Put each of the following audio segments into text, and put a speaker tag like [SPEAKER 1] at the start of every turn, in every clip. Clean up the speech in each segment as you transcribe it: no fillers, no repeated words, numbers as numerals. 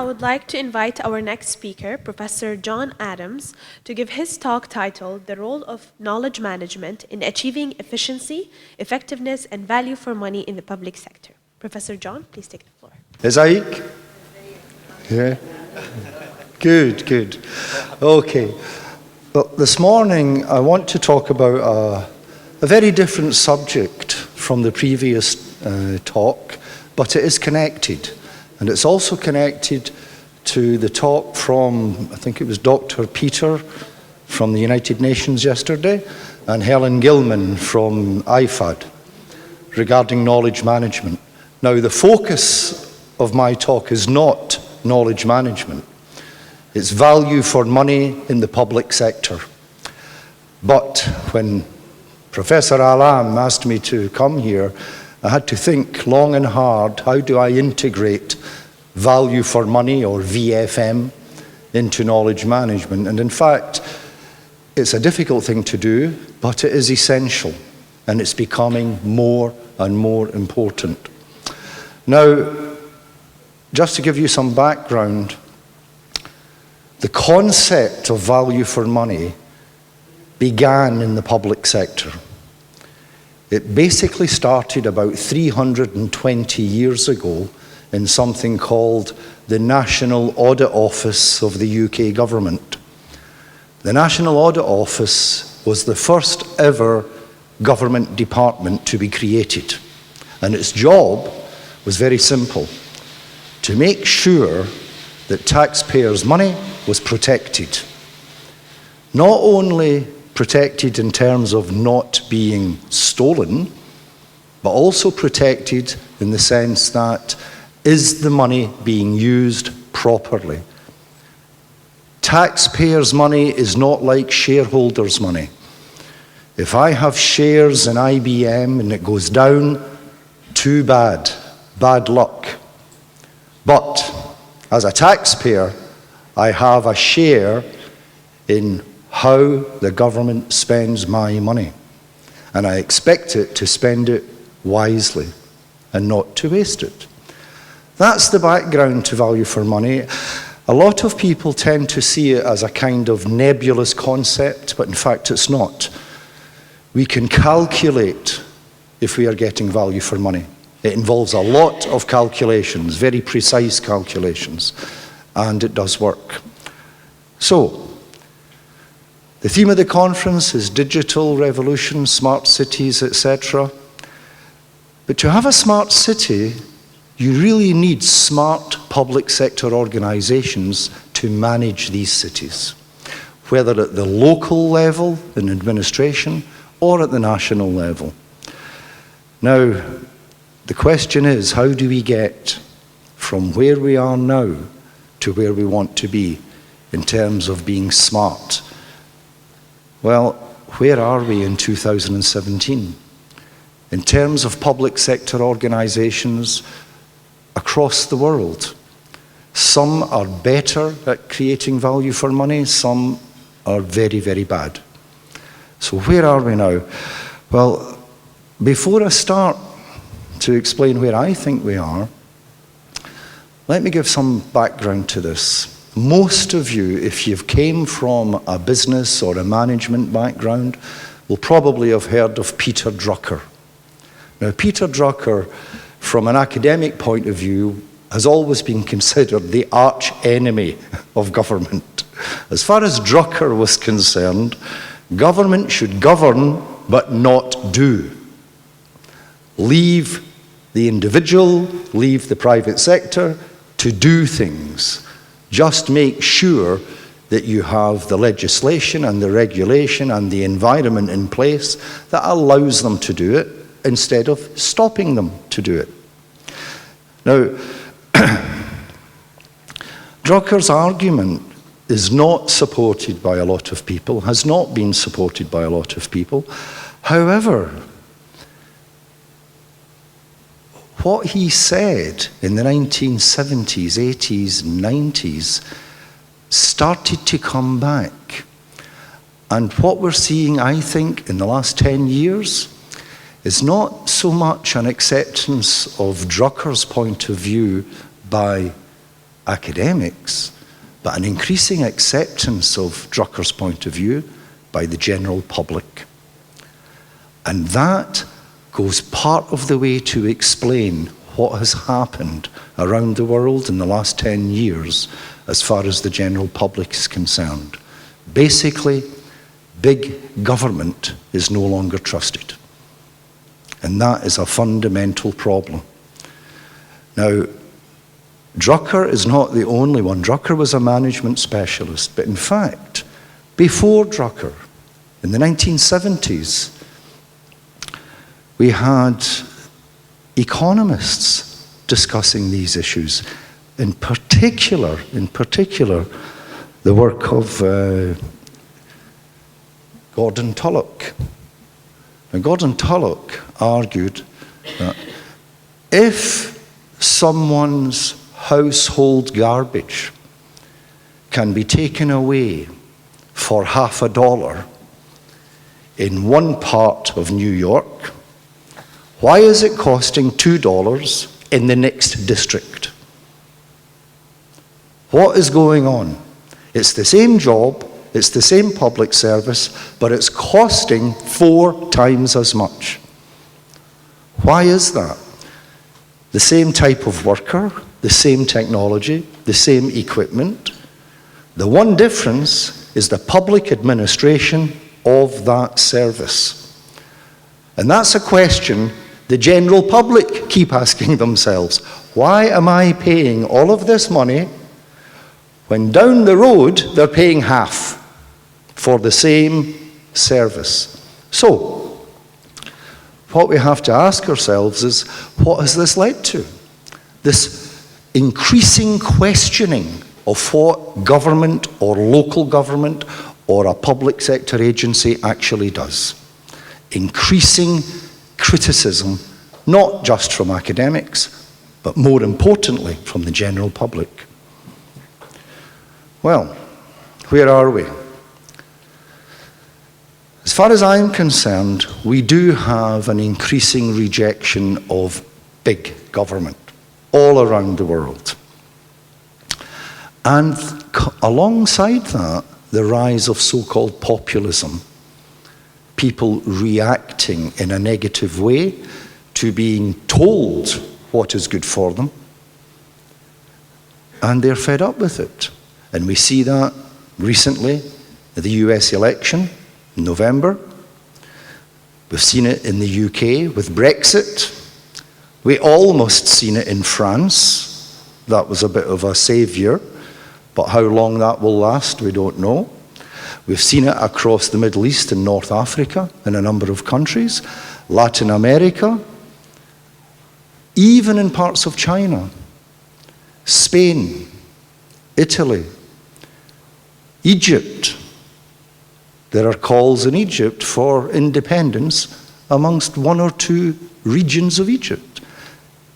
[SPEAKER 1] would like to invite our next speaker, Professor John Adams, to give his talk titled The Role of Knowledge Management in Achieving Efficiency, Effectiveness, and Value for Money in the Public Sector. Professor John, please take the floor.
[SPEAKER 2] ازيك؟ Yeah. Good, good. Okay. Well, this morning I want to talk about a very different subject from the previous talk, but it is connected. And it's also connected to the talk from, I think it was Dr. Peter from the United Nations yesterday, and Helen Gilman from IFAD regarding knowledge management. Now, the focus of my talk is not knowledge management. It's value for money in the public sector. But when Professor Alkhalifa asked me to come here, I had to think long and hard, how do I integrate value for money, or VFM, into knowledge management? And in fact, it's a difficult thing to do, but it is essential, and it's becoming more and more important. Now, just to give you some background, the concept of value for money began in the public sector. It basically started about 320 years ago in something called the National Audit Office of the UK government. The National Audit Office was the first ever government department to be created, and its job was very simple: to make sure that taxpayers' money was protected. Not only protected in terms of not being stolen, but also protected in the sense that, is the money being used properly? Taxpayers' money is not like shareholders' money. If I have shares in IBM and it goes down, too bad, bad luck. But as a taxpayer, I have a share in how the government spends my money, and I expect it to spend it wisely and not to waste it. That's the background to value for money. A lot of people tend to see it as a kind of nebulous concept, but in fact it's not. We can calculate if we are getting value for money. It involves a lot of calculations, very precise calculations, and it does work. So, the theme of the conference is digital revolution, smart cities, etc. But to have a smart city, you really need smart public sector organizations to manage these cities, whether at the local level in administration or at the national level. Now, the question is, how do we get from where we are now to where we want to be in terms of being smart? Well, where are we in 2017? In terms of public sector organizations across the world, some are better at creating value for money, some are very, very bad. So where are we now? Well, before I start to explain where I think we are, let me give some background to this. Most of you, if you've came from a business or a management background, will probably have heard of Peter Drucker. Now, Peter Drucker, from an academic point of view, has always been considered the arch enemy of government. As far as Drucker was concerned, government should govern but not do. Leave the individual, leave the private sector to do things. Just make sure that you have the legislation and the regulation and the environment in place that allows them to do it instead of stopping them to do it. Now, Drucker's argument is not supported by a lot of people, has not been supported by a lot of people. However, what he said in the 1970s, 80s, 90s started to come back. And what we're seeing, I think, in the last 10 years is not so much an acceptance of Drucker's point of view by academics, but an increasing acceptance of Drucker's point of view by the general public. And that goes part of the way to explain what has happened around the world in the last 10 years as far as the general public is concerned. Basically, big government is no longer trusted. And that is a fundamental problem. Now, Drucker is not the only one. Drucker was a management specialist, but in fact, before Drucker, in the 1970s, we had economists discussing these issues. In particular, the work of Gordon Tullock. Now, Gordon Tullock argued that if someone's household garbage can be taken away for $50 in one part of New York, why is it costing $2 in the next district? What is going on? It's the same job, it's the same public service, but it's costing 4 times as much. Why is that? The same type of worker, the same technology, the same equipment. The one difference is the public administration of that service. And that's a question the general public keep asking themselves. Why am I paying all of this money when down the road they're paying half for the same service? So, what we have to ask ourselves is, what has this led to? This increasing questioning of what government or local government or a public sector agency actually does. Increasing criticism, not just from academics, but more importantly, from the general public. Well, where are we? As far as I'm concerned, we do have an increasing rejection of big government all around the world. And alongside that, the rise of so-called populism, people reacting in a negative way to being told what is good for them, and they're fed up with it. And we see that recently at the US election in November. We've seen it in the UK with Brexit. We almost seen it in France. That was a bit of a saviour, but how long that will last, we don't know. We've seen it across the Middle East and North Africa in a number of countries, Latin America, even in parts of China, Spain, Italy, Egypt. There are calls in Egypt for independence amongst 1 or 2 regions of Egypt.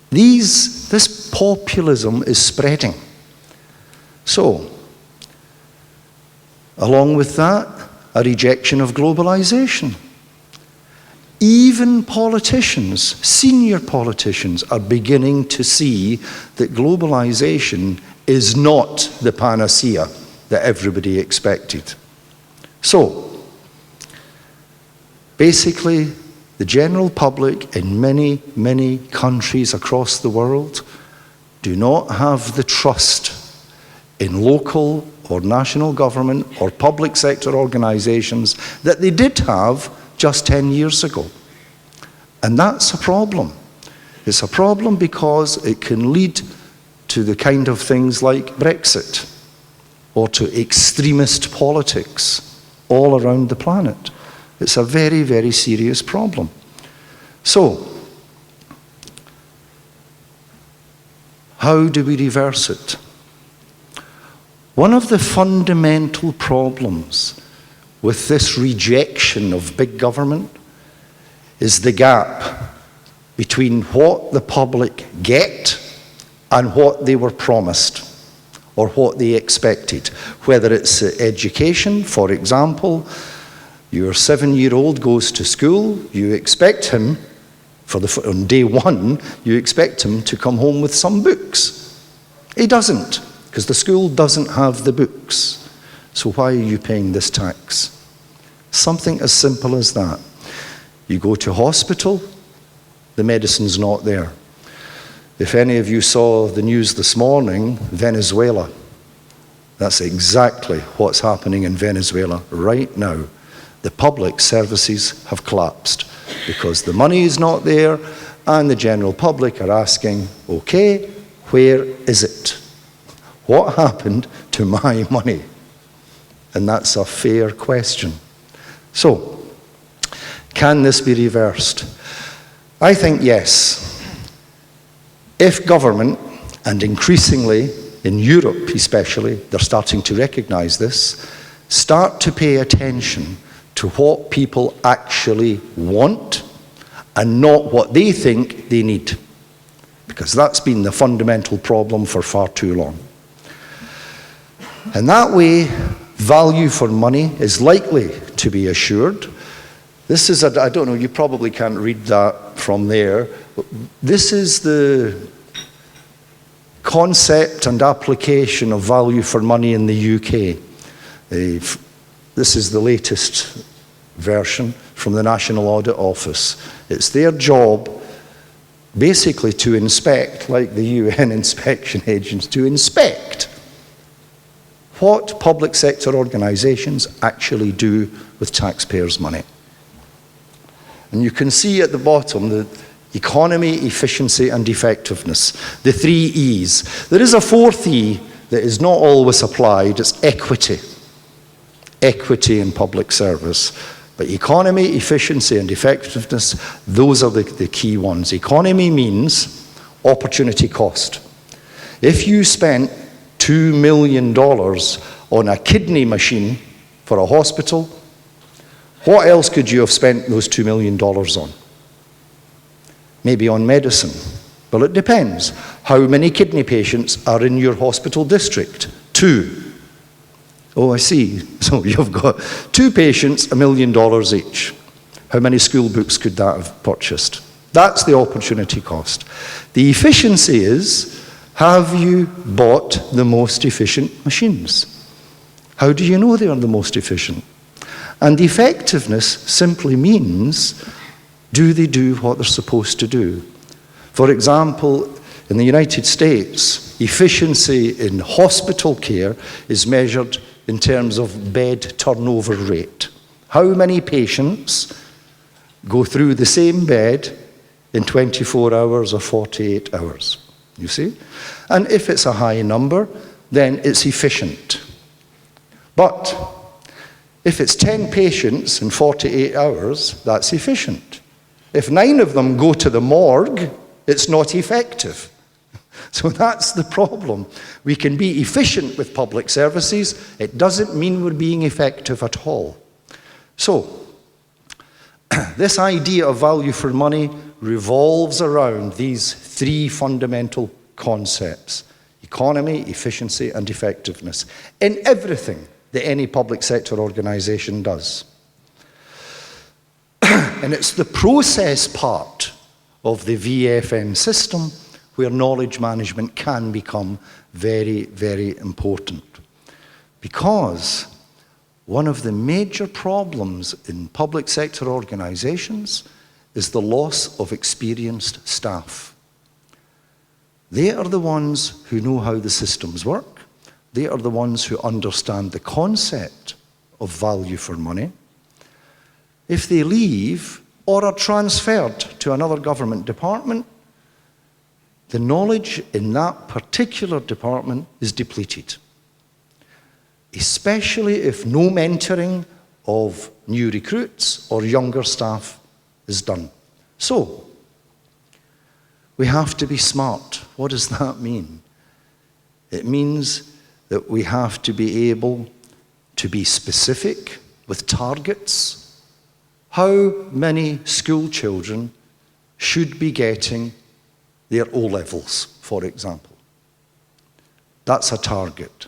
[SPEAKER 2] This populism is spreading. So, along with that, a rejection of globalization. Even politicians, senior politicians, are beginning to see that globalization is not the panacea that everybody expected. So, basically, the general public in many, many countries across the world do not have the trust in local or national government or public sector organizations that they did have just 10 years ago. And that's a problem. It's a problem because it can lead to the kind of things like Brexit or to extremist politics all around the planet. It's a very, very serious problem. So, how do we reverse it? One of the fundamental problems with this rejection of big government is the gap between what the public get and what they were promised or what they expected. Whether it's education, for example, your 7-year-old goes to school, you expect him, on day 1, you expect him to come home with some books. He doesn't. because the school doesn't have the books. So why are you paying this tax? Something as simple as that. You go to hospital, the medicine's not there. If any of you saw the news this morning, Venezuela, that's exactly what's happening in Venezuela right now. The public services have collapsed because the money is not there and the general public are asking, okay, where is it? What happened to my money? And that's a fair question. So, can this be reversed? I think yes. If government, and increasingly in Europe especially, they're starting to recognize this, start to pay attention to what people actually want and not what they think they need. Because that's been the fundamental problem for far too long. And that way, value for money is likely to be assured. This is, I don't know, you probably can't read that from there. This is the concept and application of value for money in the UK. This is the latest version from the National Audit Office. It's their job basically to inspect, like the UN inspection agents, to inspect what public sector organisations actually do with taxpayers' money. And you can see at the bottom the economy, efficiency and effectiveness, the 3 E's. There is a 4th E that is not always applied, it's equity. Equity in public service. But economy, efficiency and effectiveness, those are the key ones. Economy means opportunity cost. If you spent $2 million on a kidney machine for a hospital, what else could you have spent those $2 million on? Maybe on medicine. Well, it depends. How many kidney patients are in your hospital district? 2. Oh, I see. So you've got 2 patients, $1 million each. How many school books could that have purchased? That's the opportunity cost. The efficiency is, have you bought the most efficient machines? How do you know they are the most efficient? And effectiveness simply means, do they do what they're supposed to do? For example, in the United States, efficiency in hospital care is measured in terms of bed turnover rate. How many patients go through the same bed in 24 hours or 48 hours? You see? And if it's a high number, then it's efficient. But if it's 10 patients in 48 hours, that's efficient. If 9 of them go to the morgue, it's not effective. So that's the problem. We can be efficient with public services. It doesn't mean we're being effective at all. So, this idea of value for money revolves around these 3 fundamental concepts: economy, efficiency, and effectiveness in everything that any public sector organisation does. And it's the process part of the VFM system where knowledge management can become very, very important. Because one of the major problems in public sector organisations is the loss of experienced staff. They are the ones who know how the systems work. They are the ones who understand the concept of value for money. If they leave or are transferred to another government department, the knowledge in that particular department is depleted, especially if no mentoring of new recruits or younger staff is done. So, we have to be smart. What does that mean? It means that we have to be able to be specific with targets. How many school children should be getting their O-levels, for example? That's a target.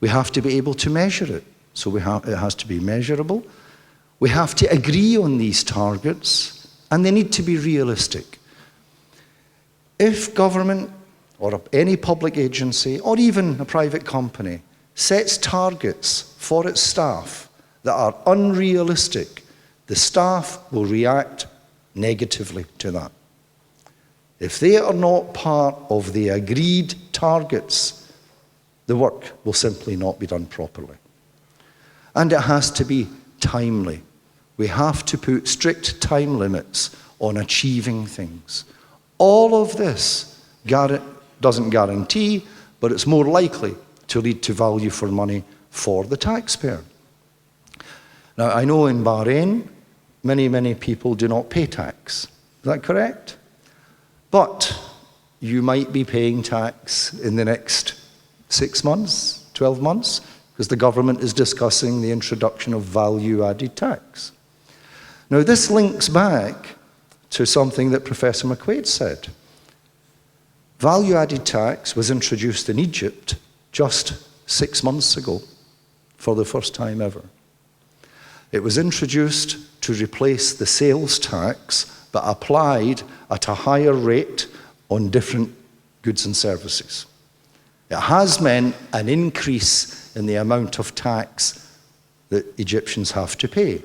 [SPEAKER 2] We have to be able to measure it. So it has to be measurable. We have to agree on these targets, and they need to be realistic. If government or any public agency, or even a private company, sets targets for its staff that are unrealistic, the staff will react negatively to that. If they are not part of the agreed targets, the work will simply not be done properly. And it has to be timely. We have to put strict time limits on achieving things. All of this doesn't guarantee, but it's more likely to lead to value for money for the taxpayer. Now, I know in Bahrain, many people do not pay tax. Is that correct? But you might be paying tax in the next 6 months, 12 months, because the government is discussing the introduction of value-added tax. Now, this links back to something that Professor McQuaid said. Value-added tax was introduced in Egypt just 6 months ago for the first time ever. It was introduced to replace the sales tax, but applied at a higher rate on different goods and services. It has meant an increase in the amount of tax that Egyptians have to pay.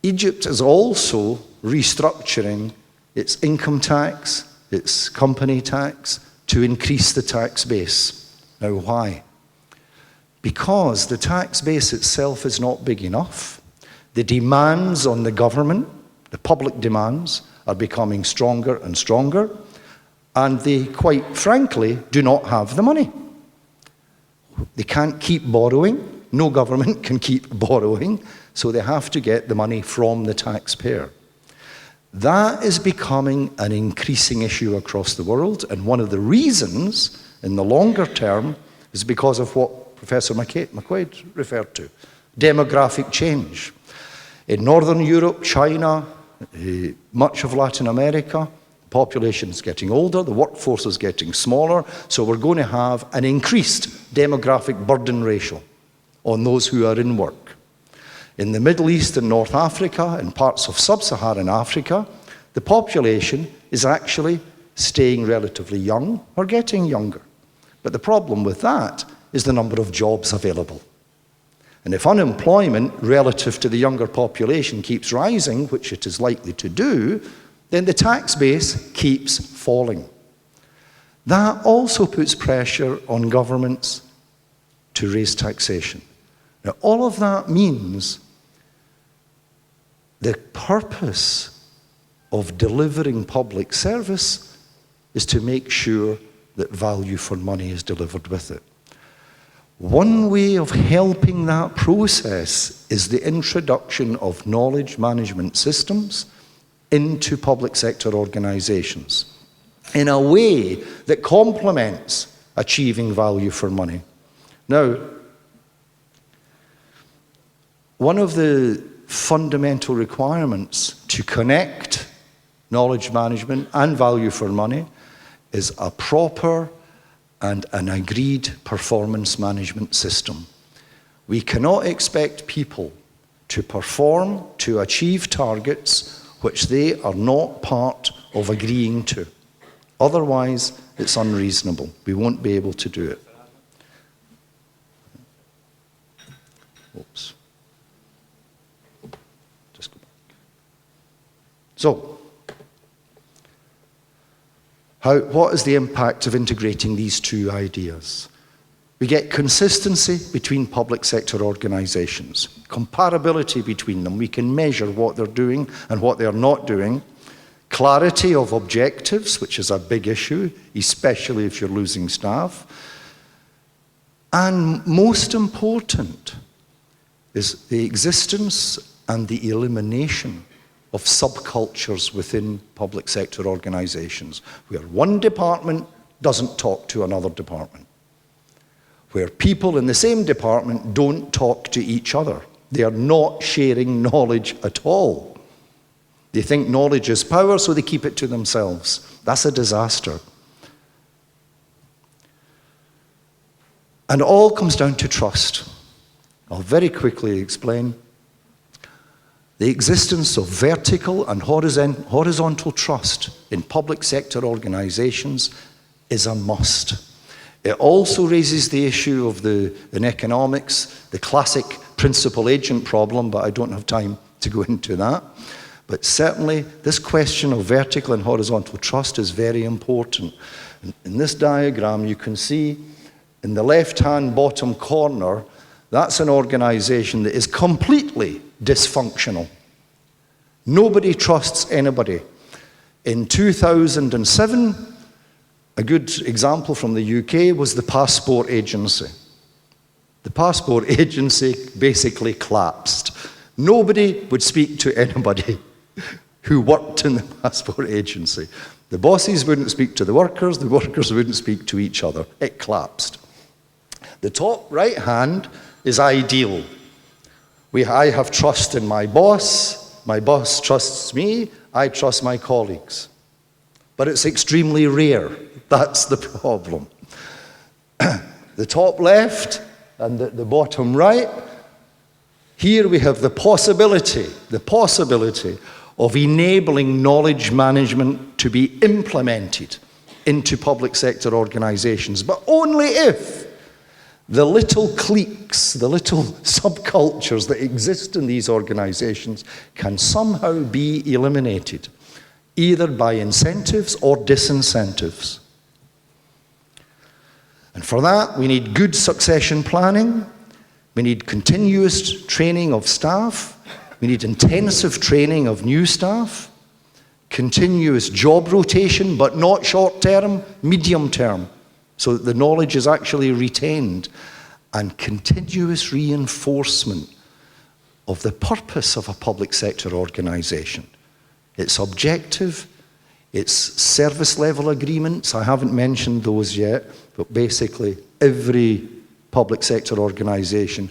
[SPEAKER 2] Egypt is also restructuring its income tax, its company tax, to increase the tax base. Now, why? Because the tax base itself is not big enough. The demands on the government, the public demands, are becoming stronger and stronger, and they, quite frankly, do not have the money. They can't keep borrowing. No government can keep borrowing, so they have to get the money from the taxpayer. That is becoming an increasing issue across the world, and one of the reasons, in the longer term, is because of what Professor McQuaid referred to, demographic change. In Northern Europe, China, much of Latin America, the population is getting older, the workforce is getting smaller, so we're going to have an increased demographic burden ratio on those who are in work. In the Middle East and North Africa and parts of sub-Saharan Africa, the population is actually staying relatively young or getting younger. But the problem with that is the number of jobs available. And if unemployment relative to the younger population keeps rising, which it is likely to do, then the tax base keeps falling. That also puts pressure on governments to raise taxation. Now, all of that means the purpose of delivering public service is to make sure that value for money is delivered with it. One way of helping that process is the introduction of knowledge management systems into public sector organizations in a way that complements achieving value for money. Now, one of the fundamental requirements to connect knowledge management and value for money is a proper and an agreed performance management system. We cannot expect people to perform, to achieve targets which they are not part of agreeing to. Otherwise, it's unreasonable. We won't be able to do it. Oops. Just go back. So, what is the impact of integrating these two ideas? We get consistency between public sector organizations, comparability between them. We can measure what they're doing and what they're not doing. Clarity of objectives, which is a big issue, especially if you're losing staff. And most important is the existence and the elimination of subcultures within public sector organizations, where one department doesn't talk to another department, where people in the same department don't talk to each other. They are not sharing knowledge at all. They think knowledge is power, so they keep it to themselves. That's a disaster. And it all comes down to trust. I'll very quickly explain. The existence of vertical and horizontal trust in public sector organizations is a must. It also raises the issue of in economics, the classic principal-agent problem, but I don't have time to go into that. But certainly, this question of vertical and horizontal trust is very important. In this diagram, you can see in the left-hand bottom corner, that's an organization that is completely dysfunctional. Nobody trusts anybody. In 2007, a good example from the UK was the Passport Agency. The Passport Agency basically collapsed. Nobody would speak to anybody who worked in the Passport Agency. The bosses wouldn't speak to the workers wouldn't speak to each other. It collapsed. The top right hand is ideal. I have trust in my boss trusts me, I trust my colleagues. But it's extremely rare. That's the problem. The top left and the bottom right, here we have the possibility of enabling knowledge management to be implemented into public sector organizations, but only if the little cliques, the little subcultures that exist in these organizations can somehow be eliminated, either by incentives or disincentives. And for that, we need good succession planning, we need continuous training of staff, we need intensive training of new staff, continuous job rotation, but not short-term, medium-term, so that the knowledge is actually retained, and continuous reinforcement of the purpose of a public sector organization. Its objective, its service level agreements, I haven't mentioned those yet, but basically every public sector organization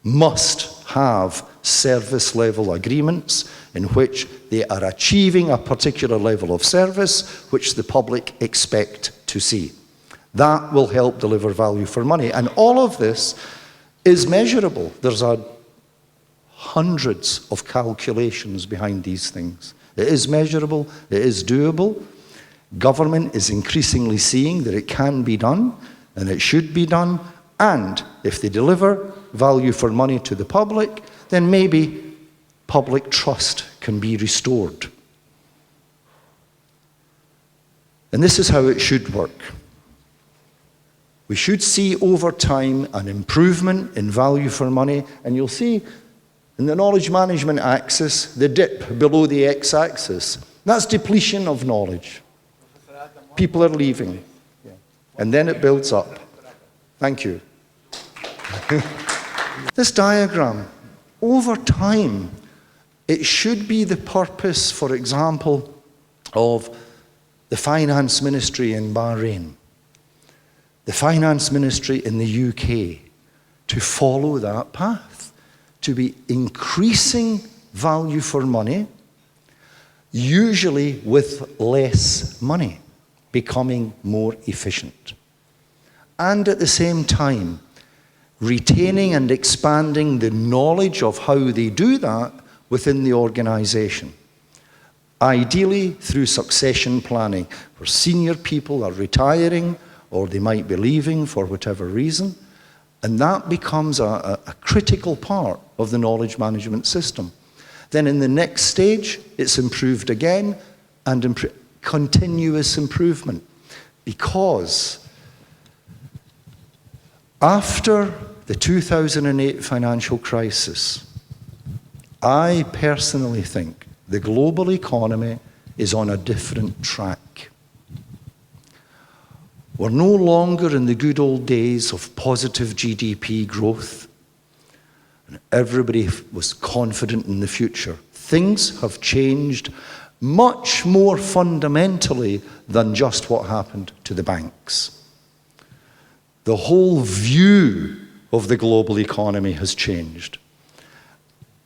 [SPEAKER 2] must have service level agreements in which they are achieving a particular level of service which the public expect to see. That will help deliver value for money. And all of this is measurable. There's hundreds of calculations behind these things. It is measurable, it is doable. Government is increasingly seeing that it can be done, and it should be done, and if they deliver value for money to the public, then maybe public trust can be restored. And this is how it should work. We should see over time an improvement in value for money, and you'll see in the knowledge management axis, the dip below the x-axis. That's depletion of knowledge. People are leaving. And then it builds up. Thank you. This diagram, over time, it should be the purpose, for example, of the finance ministry in Bahrain, the finance ministry in the UK, to follow that path, to be increasing value for money, usually with less money, becoming more efficient. And at the same time, retaining and expanding the knowledge of how they do that within the organization. Ideally through succession planning, where senior people are retiring or they might be leaving for whatever reason, and that becomes a critical part of the knowledge management system. Then in the next stage, it's improved again, and continuous improvement. Because after the 2008 financial crisis, I personally think the global economy is on a different track. We're no longer in the good old days of positive GDP growth, and everybody was confident in the future. Things have changed much more fundamentally than just what happened to the banks. The whole view of the global economy has changed.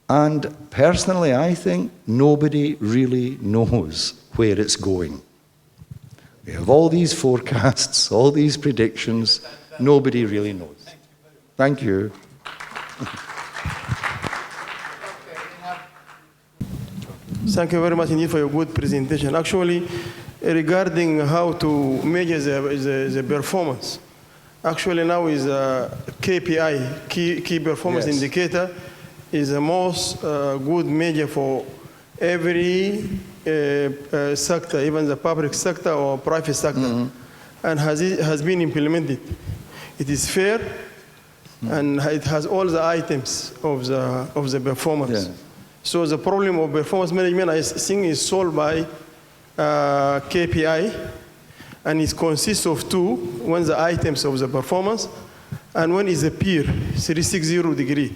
[SPEAKER 2] And personally, I think nobody really knows where it's going. We have all these forecasts, all these predictions. Nobody really knows. Thank you.
[SPEAKER 3] Thank you very much indeed for your good presentation. Actually, regarding how to measure the performance. Actually now is a KPI, key performance indicator, is the most good measure for every sector, even the public sector or private sector, and has been implemented. It is fair, and it has all the items of the performance. So the problem of performance management, I think, is solved by KPI, and it consists of two: one the items of the performance, and one is the peer, 360 degree.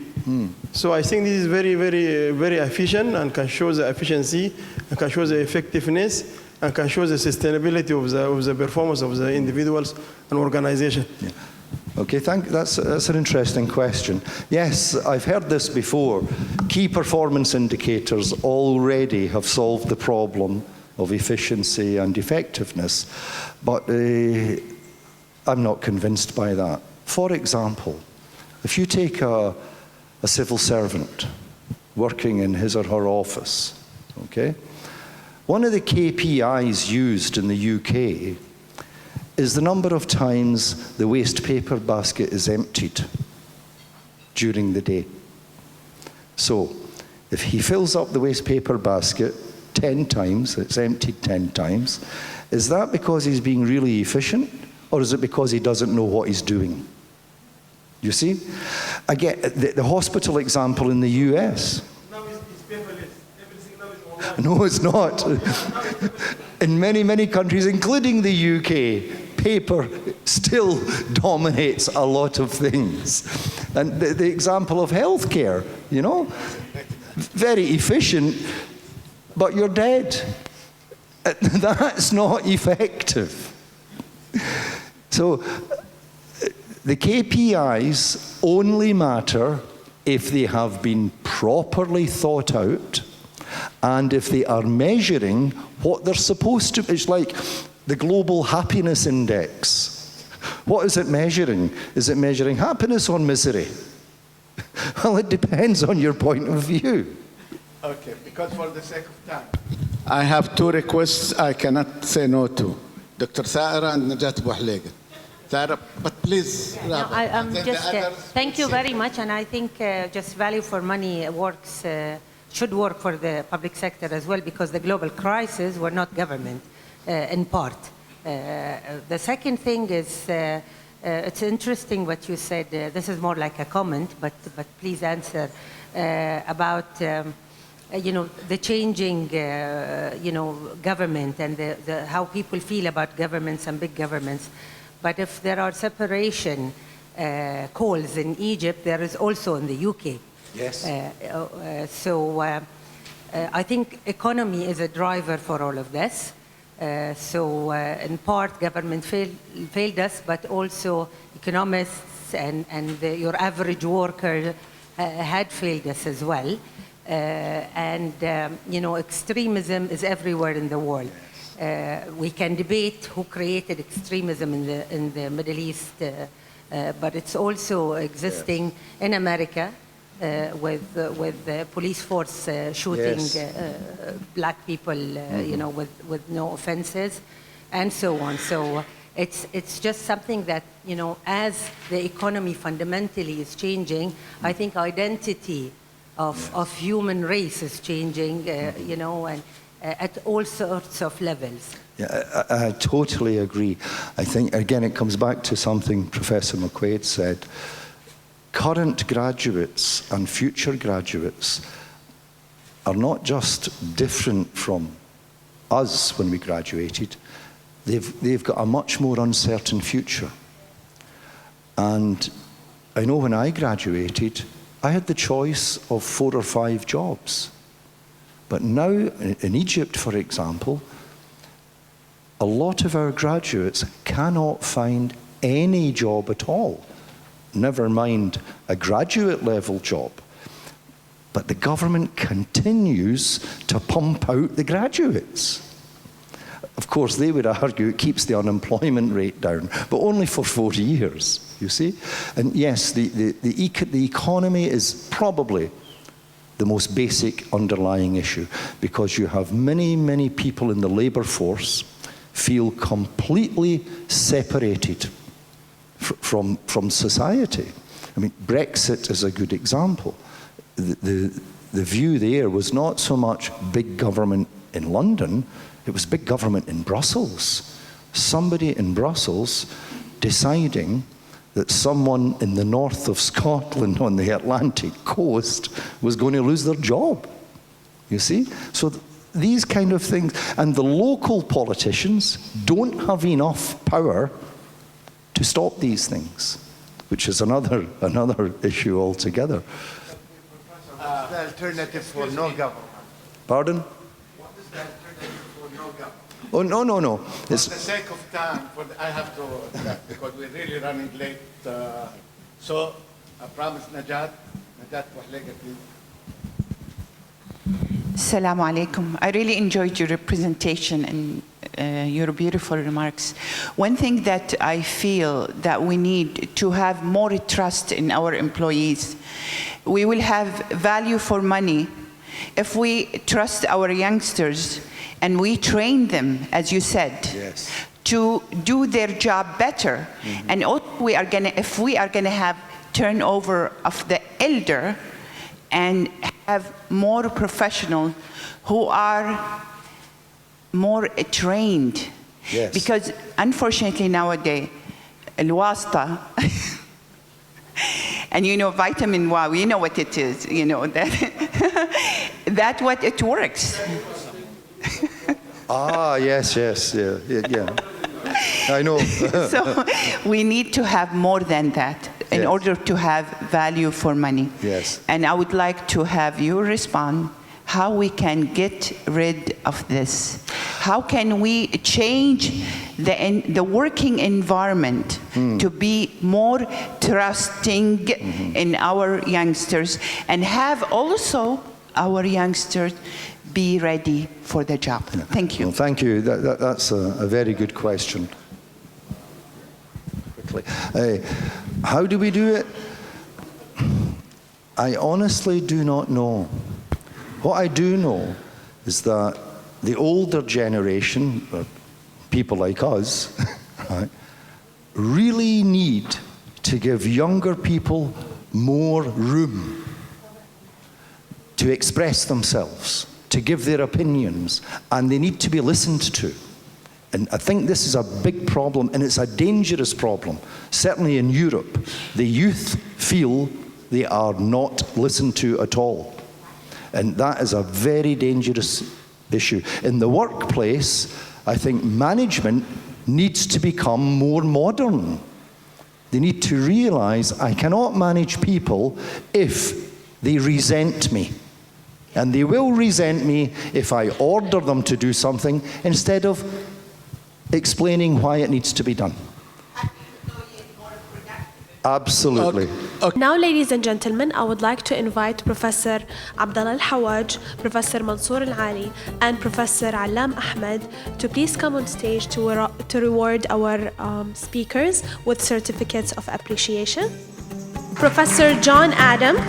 [SPEAKER 3] So I think this is very, very, very efficient and can show the efficiency, and can show the effectiveness, and can show the sustainability of the performance of the individuals and organization.
[SPEAKER 2] Yeah. Okay, that's an interesting question. Yes, I've heard this before. Key performance indicators already have solved the problem of efficiency and effectiveness, but I'm not convinced by that. For example, if you take a civil servant working in his or her office, okay, one of the KPIs used in the UK is the number of times the waste paper basket is emptied during the day. So if he fills up the waste paper basket 10 times, it's emptied 10 times, is that because he's being really efficient, or is it because he doesn't know what he's doing? You see? Again, the hospital example in the US.
[SPEAKER 3] Now it's paperless. Everything now is online.
[SPEAKER 2] No, it's not. In many, many countries, including the UK, paper still dominates a lot of things. And the example of healthcare, you know, very efficient, but you're dead. That's not effective. So the KPIs only matter if they have been properly thought out and if they are measuring what they're supposed to. It's like the Global Happiness Index. What is it measuring? Is it measuring happiness or misery? Well, it depends on your point of view.
[SPEAKER 4] Okay, because for the sake of time, I have two requests I cannot say no to. Dr. Saira and Najat Bouhlega. Saira, but please.
[SPEAKER 5] No, I'm just, thank you very much, and I think just value for money works, should work for the public sector as well, because the global crisis were not government, in part. The second thing is, it's interesting what you said. This is more like a comment, but please answer about you know, the changing you know, government and how people feel about governments and big governments. But if there are separation calls in Egypt, there is also in the UK.
[SPEAKER 2] Yes.
[SPEAKER 5] So I think economy is a driver for all of this. So in part, government failed us, but also economists and your average worker had failed us as well. You know, extremism is everywhere in the world. We can debate who created extremism in the Middle East, but it's also existing in America with the police force shooting black people, you know, with no offenses, and so on. So it's just something that, you know, as the economy fundamentally is changing, I think identity of human race is changing, you know, and at all sorts of levels.
[SPEAKER 2] Yeah, I totally agree. I think, again, it comes back to something Professor McQuaid said. Current graduates and future graduates are not just different from us when we graduated. They've got a much more uncertain future. And I know when I graduated, I had the choice of 4 or 5 jobs. But now, in Egypt, for example, a lot of our graduates cannot find any job at all, never mind a graduate level job. But the government continues to pump out the graduates. Of course, they would argue it keeps the unemployment rate down, but only for 4 years, you see? And yes, the economy is probably the most basic underlying issue, because you have many, many people in the labour force feel completely separated from society. I mean, Brexit is a good example. The view there was not so much big government in London, it was big government in Brussels. Somebody in Brussels deciding that someone in the north of Scotland on the Atlantic coast was going to lose their job. You see? So these kind of things, and the local politicians don't have enough power to stop these things, which is another issue altogether.
[SPEAKER 4] The alternative for no government.
[SPEAKER 2] Pardon?
[SPEAKER 4] What is the alternative for no government?
[SPEAKER 2] Oh, no.
[SPEAKER 4] For the sake of time, I have to, because we're really running late. So I promise Najat Bouhlega, please.
[SPEAKER 6] Assalamu alaikum. I really enjoyed your presentation and your beautiful remarks. One thing that I feel that we need to have more trust in our employees. We will have value for money if we trust our youngsters and we train them, as you said,
[SPEAKER 2] yes,
[SPEAKER 6] to do their job better. Mm-hmm. And if we are gonna have turnover of the elder and have more professionals who are more trained.
[SPEAKER 2] Yes.
[SPEAKER 6] Because unfortunately nowadays, الواسطة, and you know vitamin Y, you know what it is, you know that that's what it works.
[SPEAKER 2] Yes, yeah. I know.
[SPEAKER 6] So we need to have more than that in
[SPEAKER 2] yes,
[SPEAKER 6] order to have value for money.
[SPEAKER 2] Yes.
[SPEAKER 6] And I would like to have you respond how we can get rid of this. How can we change the working environment to be more trusting in our youngsters and have also our youngsters be ready for the job?
[SPEAKER 2] Yeah.
[SPEAKER 6] Thank you.
[SPEAKER 2] Well, thank you. That's a very good question. Quickly. How do we do it? I honestly do not know. What I do know is that the older generation, people like us, right, really need to give younger people more room to express themselves, to give their opinions, and they need to be listened to. And I think this is a big problem, and it's a dangerous problem. Certainly in Europe, the youth feel they are not listened to at all. And that is a very dangerous issue. In the workplace, I think management needs to become more modern. They need to realize I cannot manage people if they resent me. And they will resent me if I order them to do something instead of explaining why it needs to be done. Absolutely.
[SPEAKER 1] Okay. Now, ladies and gentlemen, I would like to invite Professor Abdallah Al-Hawaj, Professor Mansour Al-Ali, and Professor Alam Ahmed to please come on stage to reward our speakers with certificates of appreciation. Professor John Adams.